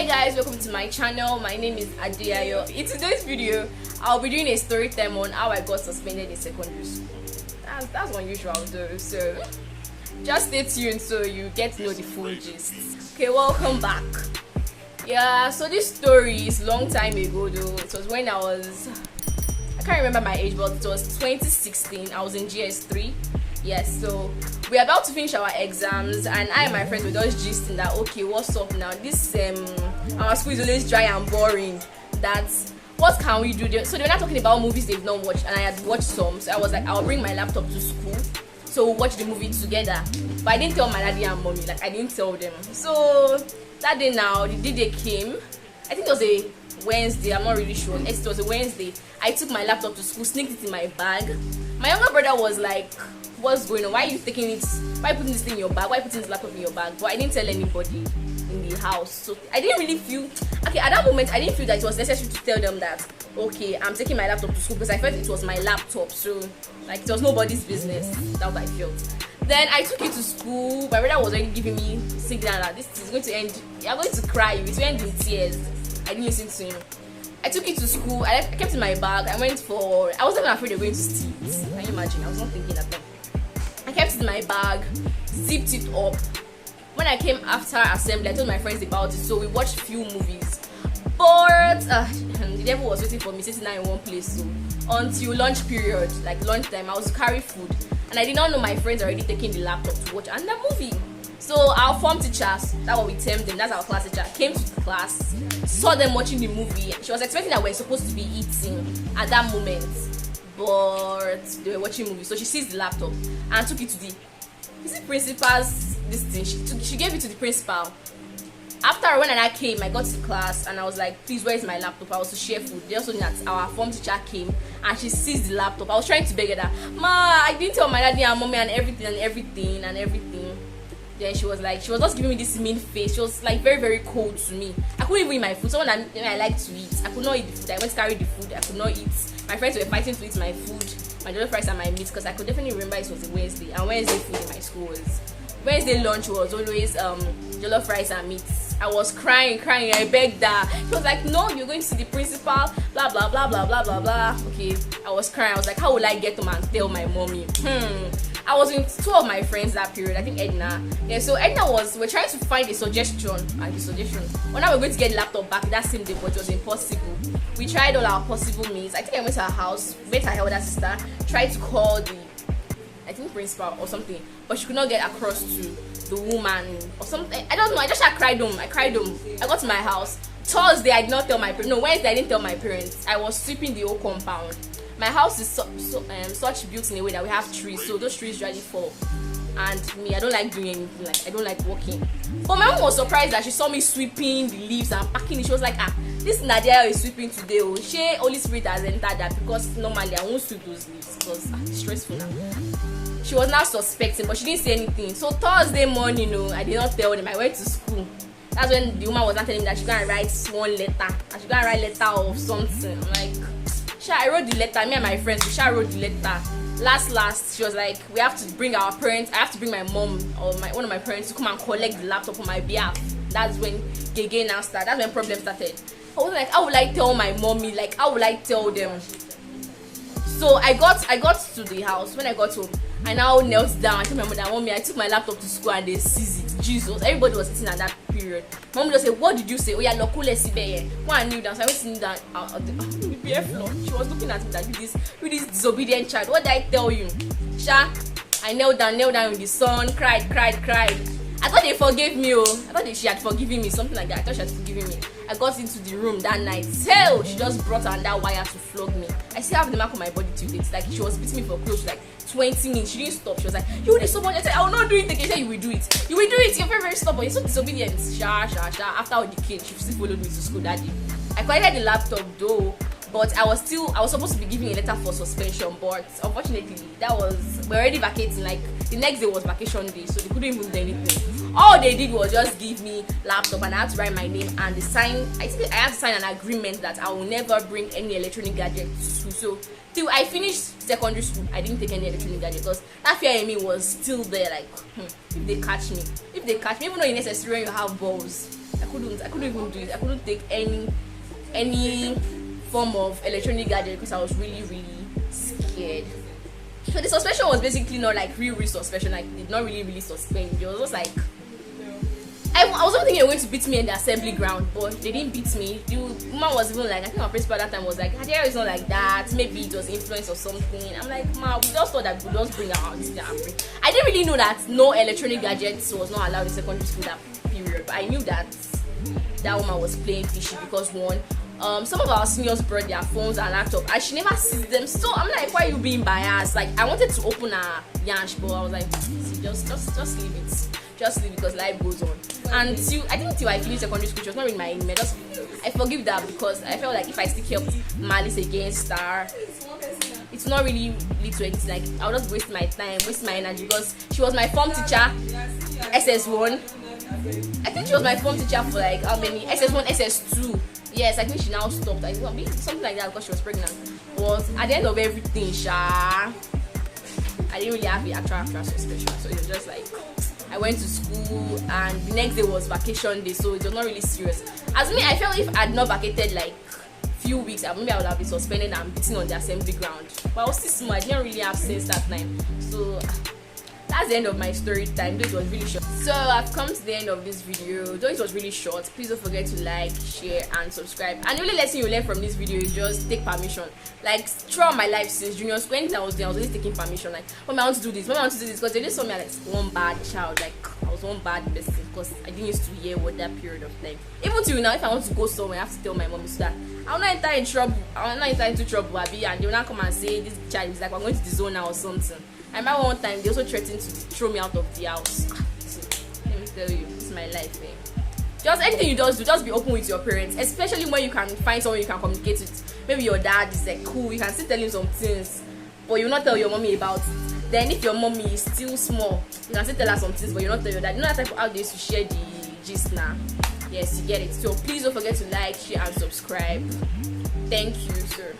Guys, welcome to my channel. My name is Adeayo. In today's video, I'll be doing a story time on how I got suspended in secondary school. That's unusual though, so just stay tuned so you get to know the full gist. Okay, welcome back. Yeah, so this story is long time ago though. It was when I can't remember my age, but it was 2016. I was in GS3. Yes, so we're about to finish our exams, and I and my friends were just gisting that, okay, what's up now? This our school is always dry and boring. That's what can we do there? So they were not talking about movies they've not watched, and I had watched some. So I was like, I'll bring my laptop to school, so we'll watch the movie together. But I didn't tell my daddy and mommy, like I didn't tell them. So that day now, the day they came, I think it was a Wednesday, I'm not really sure. It was a Wednesday. I took my laptop to school, sneaked it in my bag. My younger brother was like, what's going on? Why are you taking it? Why are you putting this thing in your bag? Why are you putting this laptop in your bag? But I didn't tell anybody in the house. So I didn't really feel, okay, at that moment, I didn't feel that it was necessary to tell them that, okay, I'm taking my laptop to school, because I felt it was my laptop. So, like, it was nobody's business. That's what I felt. Then I took it to school. My brother was already giving me signal that this is going to end. You're going to cry. It's going to end in tears. I didn't listen to him. I took it to school. I kept it in my bag. I wasn't even afraid of going to steal it. Can you imagine? I was not thinking that. I kept it in my bag, zipped it up. When I came after assembly, I told my friends about it. So we watched a few movies. But the devil was waiting for me, sitting down in one place. So until lunch period, like lunchtime, I was to carry food. And I did not know my friends already taking the laptop to watch another movie. So our form teachers, that's what we termed them, that's our class teacher, came to the class, saw them watching the movie. She was expecting that we're supposed to be eating at that moment, but they were watching movies. So she seized the laptop and took it to the principal's this thing. She gave it to the principal. After when I came, I got to class and I was like, please, where is my laptop? I was to share food. They also knew that our form teacher came and she seized the laptop. I was trying to beg her that, ma, I didn't tell my daddy and mommy and everything. Then she was just giving me this mean face. She was like very, very cold to me. I couldn't even eat my food. Someone that I like to eat, I could not eat the food. I went to carry the food. I could not eat. My friends were fighting to eat my food, my jollof rice and my meat, because I could definitely remember it was a Wednesday. And Wednesday food in my school was Wednesday lunch was always jollof rice and meat. I was crying. I begged her. She was like, no, you're going to see the principal. Blah blah blah blah blah blah blah. Okay, I was crying. I was like, how will I get home and tell my mommy? I was with two of my friends that period. I think Edna. Yeah, so we're trying to find a suggestion, and the suggestion. Well, now we're going to get the laptop back that same day, but it was impossible. We tried all our possible means. I think I went to her house, met her elder sister, tried to call the, I think, principal or something, but she could not get across to the woman or something. I don't know. I just cried home. I got to my house. Thursday, I did not tell my parents. No, Wednesday, I didn't tell my parents. I was sweeping the whole compound. My house is such built in a way that we have trees, so those trees usually fall. And me, I don't like doing anything, like I don't like walking. But my mom was surprised that she saw me sweeping the leaves and packing it. She was like, this Nadia is sweeping today. Oh, she Holy Spirit has entered that, because normally I won't sweep those leaves because it's stressful now. She was now suspecting, but she didn't say anything. So Thursday morning, I did not tell them. I went to school. That's when the woman was not telling me that she gonna write one letter. And she gonna write letter of something. I'm like, I wrote the letter. Me and my friends, we wrote the letter. Last, she was like, we have to bring our parents. I have to bring my mom or one of my parents to come and collect the laptop on my behalf. That's when Gege now started. That's when problem started. I was like, how will I tell my mommy? Like, how will I tell them? So I got to the house. When I got home, I now knelt down. I told my mother, mommy, I took my laptop to school and they seized it. Jesus, everybody was sitting at that period. Mom just said, what did you say? Oh yeah, lokule sibe. Go and kneel down. So I went sitting down on the BF floor. She was looking at me like, you this disobedient child. What did I tell you? Sha, I knelt down in the sun, cried. I thought they forgave me. I thought she had forgiven me, something like that. I thought she had forgiven me. I got into the room that night. Hell, she just brought her that wire to flog me. I still have the mark on my body till date. Like, she was beating me for close to like 20 minutes. She didn't stop. She was like, you will do so much. I said, I will not do it again. She said, you will do it. You will do it. You're very, very stubborn. You're so disobedient. Sha. After all the kids, she still followed me to school that day. I collected the laptop though, but I was supposed to be giving a letter for suspension, but unfortunately we're already vacating. Like, the next day was vacation day, so they couldn't even do anything. All they did was just give me laptop, and I had to write my name and the sign. I think I had to sign an agreement that I will never bring any electronic gadget to school. So till I finished secondary school, I didn't take any electronic gadget because that fear in me was still there. Like, if they catch me, even though it's necessary when you have balls, I couldn't even do it. I couldn't take any form of electronic gadget because I was really scared. So the suspension was basically not like real suspension. Like, they did not really suspend. It was just like, I was even thinking they were going to beat me in the assembly ground, but they didn't beat me. The woman was even like, I think our principal at that time was like, Adeayo is not like that. Maybe it was influence or something. I'm like, ma, we just thought that we just bring out this thing and bring. I didn't really know that no electronic gadgets was not allowed in secondary school that period. But I knew that that woman was playing fishy because one, some of our seniors brought their phones and laptop and she never sees them. So I'm like, why are you being biased? Like, I wanted to open her yansh, but I was like, see, just leave it. Just leave it because life goes on. And I think till I finished secondary school, it was not really my aim. I forgive that because I felt like if I still kept malice against her, it's not really lead to anything. Like, I'll just waste my time, waste my energy because she was my form teacher, SS1. I think she was my form teacher for like how many? SS1, SS2. Yes, I think she now stopped. I think something like that because she was pregnant. But at the end of everything, I didn't really have the actual suspension. So it was just like, I went to school and the next day was vacation day, so it was not really serious. As me, I felt if I had not vacated like few weeks, maybe I would have been suspended and beaten on the assembly ground. But I was still small, I didn't really have sense that time. So that's the end of my story time. Though it was really short. So I've come to the end of this video. Though it was really short, please don't forget to like, share and subscribe. And the only lesson you learn from this video is just take permission. Like, throughout my life since junior school, anything I was doing, I was always taking permission. Like, Mom, I want to do this, Mom, I want to do this, because they just saw me as like one bad child. Like, I was one bad person because I didn't used to hear what that period of time. Even till now, if I want to go somewhere, I have to tell my mom so that I'll not enter in trouble. I'll not enter into trouble, Abby, and they will not come and say this child is like, we're going to disown her or something. I remember one time they also threatened to throw me out of the house. So, let me tell you, this is my life, man. Just anything you do, just be open with your parents, especially when you can find someone you can communicate with. Maybe your dad is like cool, you can still tell him some things, but you will not tell your mommy about it. Then if your mommy is still small, you can still tell her some things, but you will not tell your dad. You know that type of how they used to share the gist now. Yes, you get it. So please don't forget to like, share and subscribe. Thank you, sir.